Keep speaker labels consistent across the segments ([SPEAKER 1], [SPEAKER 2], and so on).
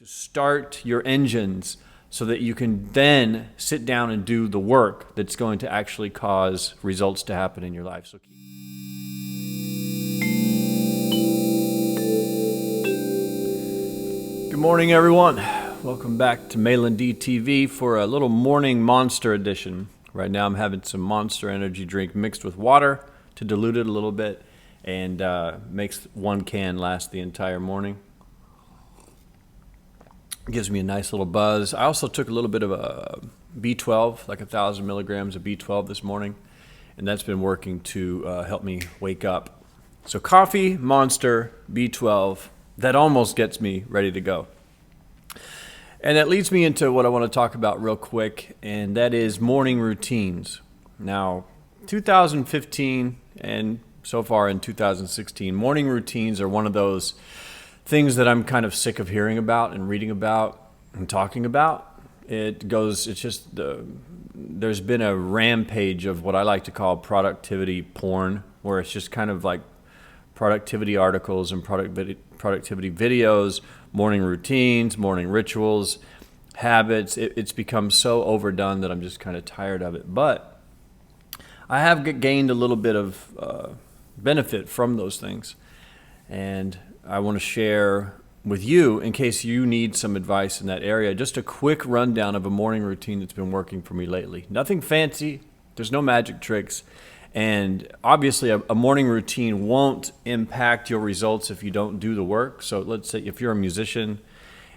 [SPEAKER 1] to start your engines so that you can then sit down and do the work that's going to actually cause results to happen in your life. So good morning, everyone. Welcome back to Malan TV for a little morning monster edition. Right now I'm having some Monster energy drink mixed with water to dilute it a little bit and makes one can last the entire morning. Gives me a nice little buzz. I also took a little bit of a B12, like 1,000 milligrams of B12 this morning, and that's been working to help me wake up. So coffee, Monster, B12, that almost gets me ready to go. And that leads me into what I want to talk about real quick, and that is morning routines. Now, 2015 and so far in 2016, morning routines are one of those things that I'm kind of sick of hearing about and reading about and talking about. There's been a rampage of what I like to call productivity porn, where it's just kind of like productivity articles and productivity videos, morning routines, morning rituals, habits. It's become so overdone that I'm just kind of tired of it. But I have gained a little bit of benefit from those things, and I want to share with you, in case you need some advice in that area, just a quick rundown of a morning routine that's been working for me lately. Nothing fancy, there's no magic tricks, and obviously a morning routine won't impact your results if you don't do the work. So let's say if you're a musician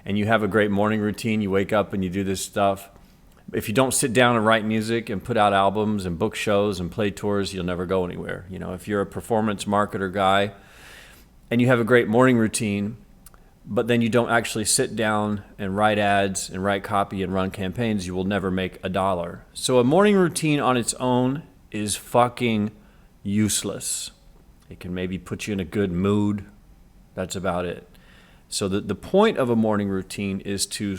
[SPEAKER 1] and you have a great morning routine, you wake up and you do this stuff. If you don't sit down and write music and put out albums and book shows and play tours, you'll never go anywhere. You know, if you're a performance marketer guy and you have a great morning routine, but then you don't actually sit down and write ads and write copy and run campaigns, you will never make a dollar. So a morning routine on its own is fucking useless. It can maybe put you in a good mood. That's about it. So the point of a morning routine is to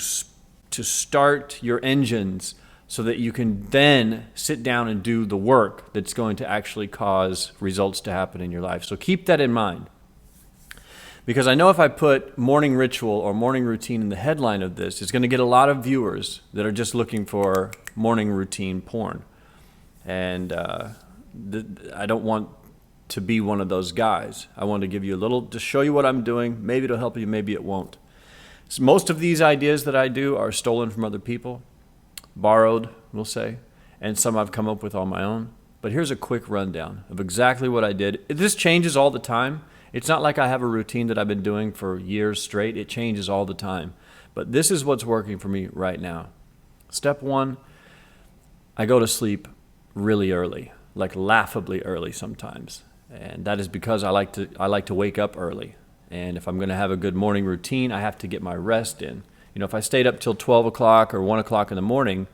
[SPEAKER 1] start your engines so that you can then sit down and do the work that's going to actually cause results to happen in your life. So keep that in mind. Because I know if I put morning ritual or morning routine in the headline of this, it's going to get a lot of viewers that are just looking for morning routine porn. And I don't want to be one of those guys. I want to give you a little, to show you what I'm doing. Maybe it'll help you, maybe it won't. So most of these ideas that I do are stolen from other people, borrowed, we'll say, and some I've come up with on my own. But here's a quick rundown of exactly what I did. This changes all the time. It's not like I have a routine that I've been doing for years straight. It changes all the time. But this is what's working for me right now. Step one, I go to sleep really early, like laughably early sometimes. And that is because I like to wake up early. And if I'm going to have a good morning routine, I have to get my rest in. You know, if I stayed up till 12 o'clock or 1 o'clock in the morning,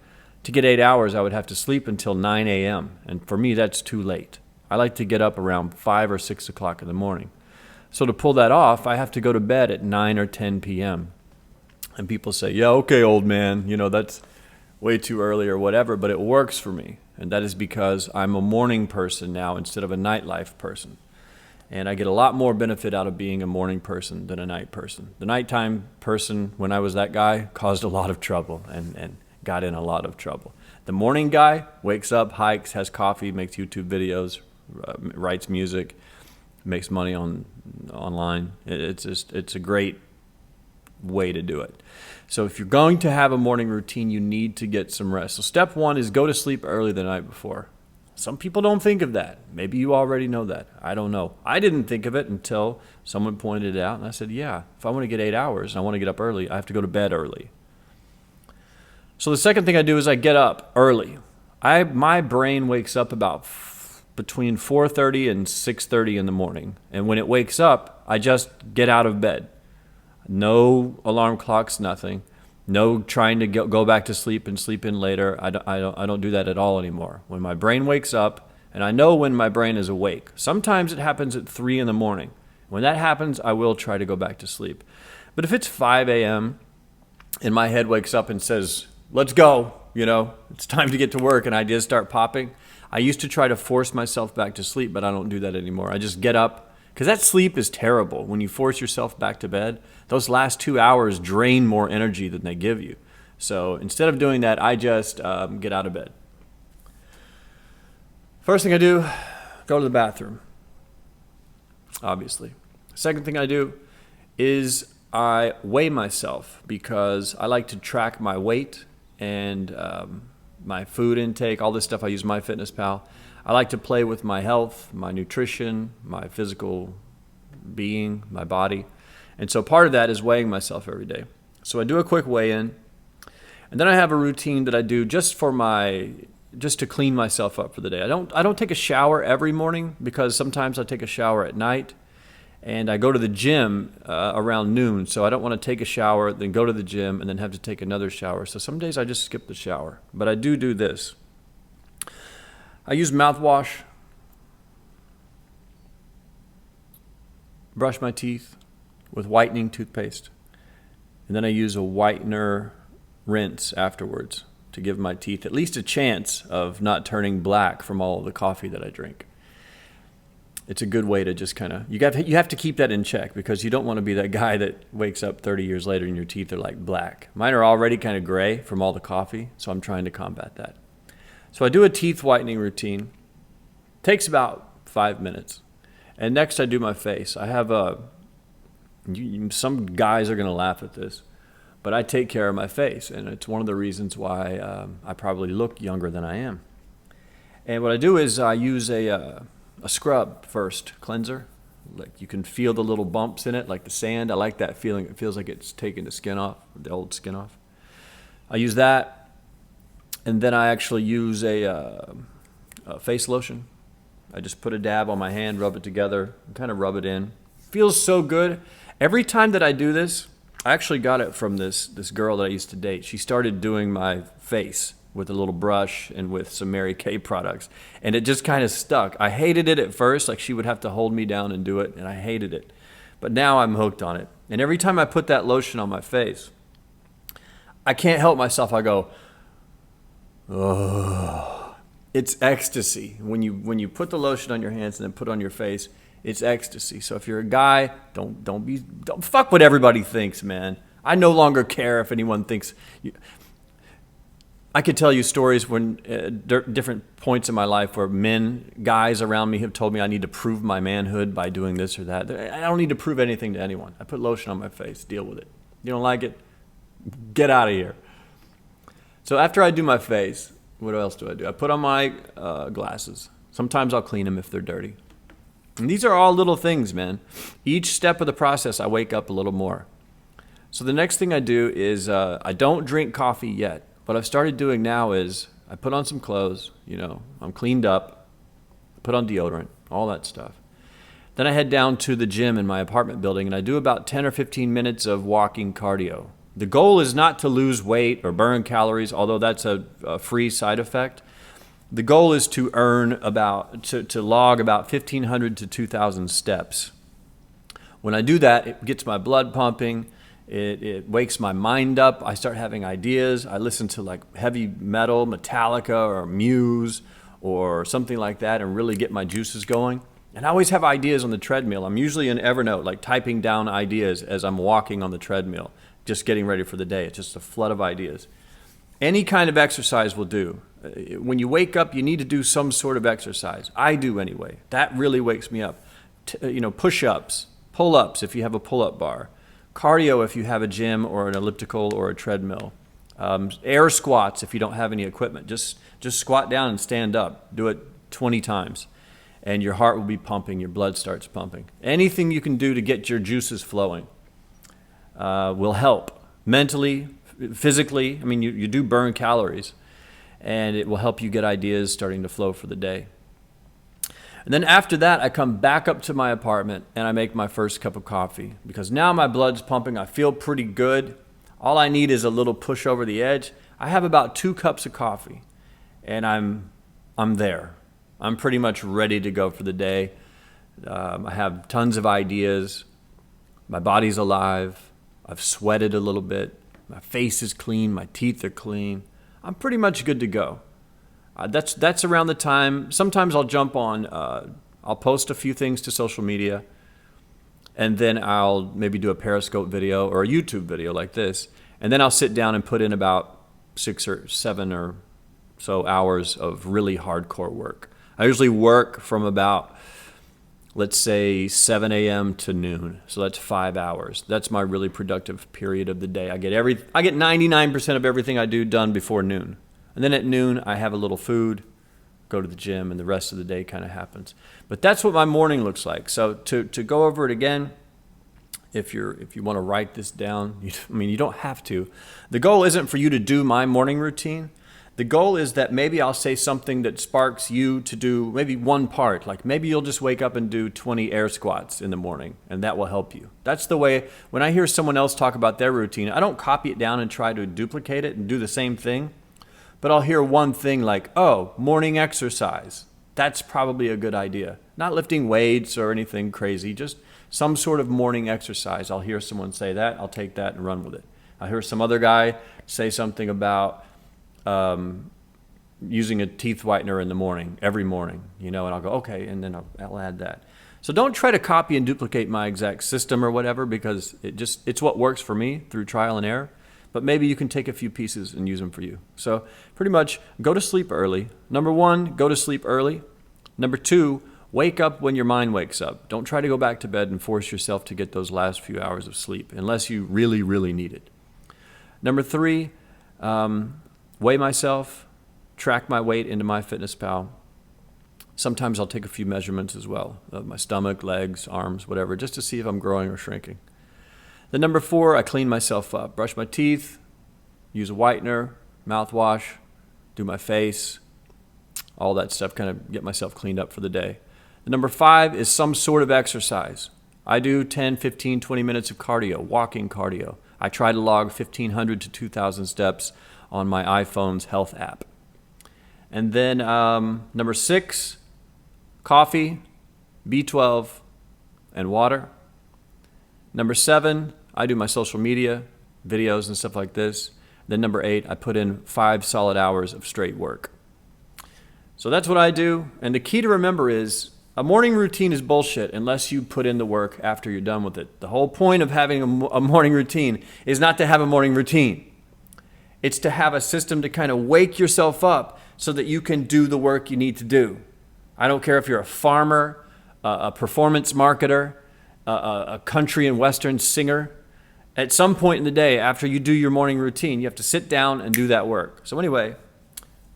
[SPEAKER 1] to get 8 hours, I would have to sleep until 9 a.m. And for me, that's too late. I like to get up around 5 or 6 o'clock in the morning. So to pull that off, I have to go to bed at 9 or 10 p.m. And people say, yeah, okay, old man, you know, that's way too early or whatever, but it works for me. And that is because I'm a morning person now instead of a nightlife person. And I get a lot more benefit out of being a morning person than a night person. The nighttime person, when I was that guy, caused a lot of trouble and got in a lot of trouble. The morning guy wakes up, hikes, has coffee, makes YouTube videos, writes music, makes money online. It's a great way to do it. So if you're going to have a morning routine, you need to get some rest. So step one is go to sleep early the night before. Some people don't think of that. Maybe you already know that. I don't know. I didn't think of it until someone pointed it out, and I said, yeah, if I want to get 8 hours and I want to get up early, I have to go to bed early. So the second thing I do is I get up early. My brain wakes up about between 4:30 and 6:30 in the morning. And when it wakes up, I just get out of bed. No alarm clocks, nothing. No trying to go back to sleep and sleep in later. I don't do that at all anymore. When my brain wakes up, and I know when my brain is awake. Sometimes it happens at 3 in the morning. When that happens, I will try to go back to sleep. But if it's 5 a.m. and my head wakes up and says, let's go, you know, it's time to get to work, and ideas start popping, I used to try to force myself back to sleep, but I don't do that anymore. I just get up Because that sleep is terrible. When you force yourself back to bed, those last 2 hours drain more energy than they give you. So instead of doing that, I just get out of bed. First thing I do, go to the bathroom, obviously. Second thing I do is I weigh myself because I like to track my weight and my food intake, all this stuff. I use MyFitnessPal. I like to play with my health, my nutrition, my physical being, my body. And so part of that is weighing myself every day. So I do a quick weigh-in, and then I have a routine that I do just to clean myself up for the day. I don't take a shower every morning because sometimes I take a shower at night, and I go to the gym around noon, so I don't want to take a shower, then go to the gym, and then have to take another shower. So some days I just skip the shower. But I do this. I use mouthwash, brush my teeth with whitening toothpaste, and then I use a whitener rinse afterwards to give my teeth at least a chance of not turning black from all of the coffee that I drink. It's a good way to just kind of, you have to keep that in check because you don't want to be that guy that wakes up 30 years later and your teeth are like black. Mine are already kind of gray from all the coffee, so I'm trying to combat that. So I do a teeth whitening routine. Takes about 5 minutes. And next I do my face. I have some guys are going to laugh at this, but I take care of my face, and it's one of the reasons why I probably look younger than I am. And what I do is I use a scrub first, cleanser. Like you can feel the little bumps in it, like the sand. I like that feeling. It feels like it's taking the skin off, the old skin off. I use that. And then I actually use a face lotion. I just put a dab on my hand, rub it together, and kind of rub it in. Feels so good. Every time that I do this, I actually got it from this girl that I used to date. She started doing my face with a little brush and with some Mary Kay products. And it just kind of stuck. I hated it at first. Like she would have to hold me down and do it, and I hated it. But now I'm hooked on it. And every time I put that lotion on my face, I can't help myself. I go, oh, it's ecstasy. When you put the lotion on your hands and then put it on your face, it's ecstasy. So if you're a guy, don't fuck what everybody thinks, man. I no longer care if anyone thinks. I could tell you stories when different points in my life where guys around me have told me I need to prove my manhood by doing this or that. I don't need to prove anything to anyone. I put lotion on my face. Deal with it. You don't like it? Get out of here. So after I do my face, what else do? I put on my glasses. Sometimes I'll clean them if they're dirty. And these are all little things, man. Each step of the process, I wake up a little more. So the next thing I do is I don't drink coffee yet. What I've started doing now is I put on some clothes, I'm cleaned up, put on deodorant, all that stuff. Then I head down to the gym in my apartment building and I do about 10 or 15 minutes of walking cardio. The goal is not to lose weight or burn calories, although that's a free side effect. The goal is to to log about 1,500 to 2,000 steps. When I do that, it gets my blood pumping. It wakes my mind up. I start having ideas. I listen to like heavy metal, Metallica or Muse or something like that and really get my juices going. And I always have ideas on the treadmill. I'm usually in Evernote, like typing down ideas as I'm walking on the treadmill, just getting ready for the day. It's just a flood of ideas. Any kind of exercise will do. When you wake up, you need to do some sort of exercise. I do anyway. That really wakes me up. Push-ups, pull-ups if you have a pull-up bar. Cardio if you have a gym or an elliptical or a treadmill. Air squats if you don't have any equipment. Just squat down and stand up. Do it 20 times. And your heart will be pumping. Your blood starts pumping. Anything you can do to get your juices flowing will help. Mentally, physically, you do burn calories. And it will help you get ideas starting to flow for the day. And then after that, I come back up to my apartment and I make my first cup of coffee because now my blood's pumping. I feel pretty good. All I need is a little push over the edge. I have about 2 cups of coffee and I'm there. I'm pretty much ready to go for the day. I have tons of ideas. My body's alive. I've sweated a little bit. My face is clean. My teeth are clean. I'm pretty much good to go. That's around the time. Sometimes I'll jump on. I'll post a few things to social media. and then I'll maybe do a Periscope video or a YouTube video like this, and then I'll sit down and put in about 6 or 7 or so hours of really hardcore work. I usually work from about, let's say, 7 a.m. to noon. So that's 5 hours. That's my really productive period of the day. I get 99% of everything I do done before noon. And then at noon, I have a little food, go to the gym, and the rest of the day kind of happens. But that's what my morning looks like. So to go over it again, if you want to write this down, you don't have to. The goal isn't for you to do my morning routine. The goal is that maybe I'll say something that sparks you to do maybe one part. Like maybe you'll just wake up and do 20 air squats in the morning, and that will help you. That's the way, when I hear someone else talk about their routine, I don't copy it down and try to duplicate it and do the same thing. But I'll hear one thing like, oh, morning exercise. That's probably a good idea. Not lifting weights or anything crazy, just some sort of morning exercise. I'll hear someone say that, I'll take that and run with it. I'll hear some other guy say something about using a teeth whitener in the morning, every morning, and I'll go, okay, and then I'll add that. So don't try to copy and duplicate my exact system or whatever, because it's what works for me through trial and error. But maybe you can take a few pieces and use them for you. So pretty much go to sleep early. Number 1, go to sleep early. Number 2, wake up when your mind wakes up. Don't try to go back to bed and force yourself to get those last few hours of sleep unless you really, really need it. Number 3, weigh myself, track my weight into MyFitnessPal. Sometimes I'll take a few measurements as well of my stomach, legs, arms, whatever, just to see if I'm growing or shrinking. Then number 4, I clean myself up, brush my teeth, use a whitener, mouthwash, do my face, all that stuff, kind of get myself cleaned up for the day. The number 5 is some sort of exercise. I do 10, 15, 20 minutes of cardio, walking cardio. I try to log 1,500 to 2,000 steps on my iPhone's health app. And then number 6, coffee, B12, and water. Number 7, I do my social media, videos and stuff like this. Then number 8, I put in 5 solid hours of straight work. So that's what I do. And the key to remember is a morning routine is bullshit unless you put in the work after you're done with it. The whole point of having a morning routine is not to have a morning routine. It's to have a system to kind of wake yourself up so that you can do the work you need to do. I don't care if you're a farmer, a performance marketer, a country and western singer. At some point in the day, after you do your morning routine, you have to sit down and do that work. So anyway,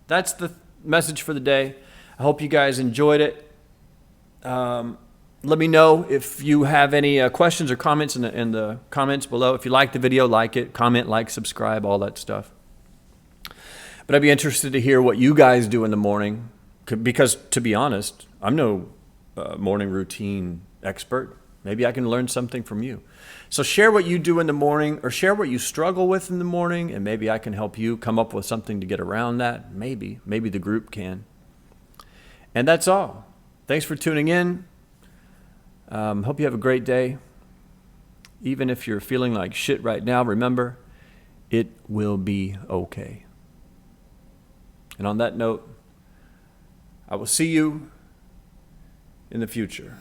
[SPEAKER 1] that's the message for the day. I hope you guys enjoyed it. Let me know if you have any questions or comments in the comments below. If you like the video, like it, comment, like, subscribe, all that stuff. But I'd be interested to hear what you guys do in the morning, because to be honest, I'm no morning routine expert. Maybe I can learn something from you. So share what you do in the morning, or share what you struggle with in the morning, and maybe I can help you come up with something to get around that. Maybe the group can. And that's all. Thanks for tuning in. Hope you have a great day. Even if you're feeling like shit right now, remember, it will be okay. And on that note, I will see you in the future.